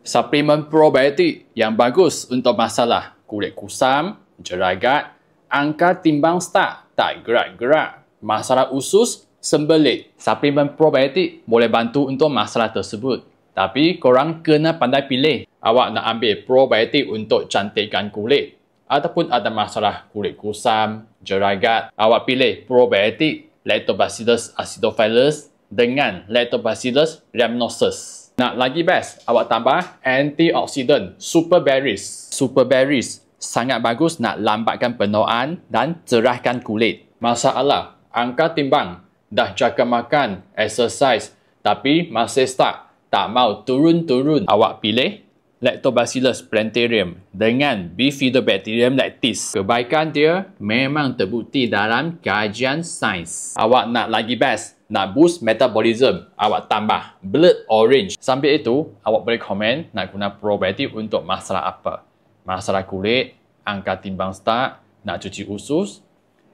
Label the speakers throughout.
Speaker 1: Suplemen probiotik yang bagus untuk masalah kulit kusam, jeragat, angka timbang start tak gerak-gerak, masalah usus, sembelit. Suplemen probiotik boleh bantu untuk masalah tersebut. Tapi korang kena pandai pilih. Awak nak ambil probiotik untuk cantikkan kulit ataupun ada masalah kulit kusam, jeragat, awak pilih probiotik Lactobacillus acidophilus dengan Lactobacillus rhamnosus. Nak lagi best, awak tambah antioksidan Super Berries. Super Berries sangat bagus nak lambatkan penuaan dan cerahkan kulit. Masalah angka timbang, dah jaga makan, exercise tapi masih stuck, tak mau turun-turun. Awak pilih Lactobacillus plantarum dengan Bifidobacterium lactis. Kebaikan dia memang terbukti dalam kajian sains. Awak nak lagi best, nak boost metabolism, awak tambah Blood Orange. Sambil itu, awak boleh komen nak guna probiotik untuk masalah apa. Masalah kulit, angka timbang start, nak cuci usus.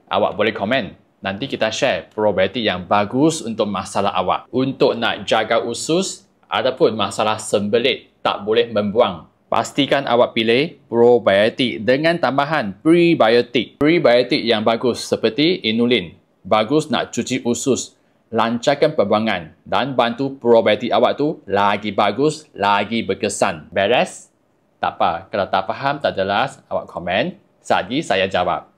Speaker 1: Awak boleh komen. Nanti kita share probiotik yang bagus untuk masalah awak. Untuk nak jaga usus ataupun masalah sembelit, tak boleh membuang. Pastikan awak pilih probiotik dengan tambahan prebiotik. Prebiotik yang bagus seperti inulin. Bagus nak cuci usus, lancarkan pembuangan dan bantu probiotik awak tu lagi bagus, lagi berkesan. Beres? Tak apa. Kalau tak faham, tak jelas, awak komen. Saat ini saya jawab.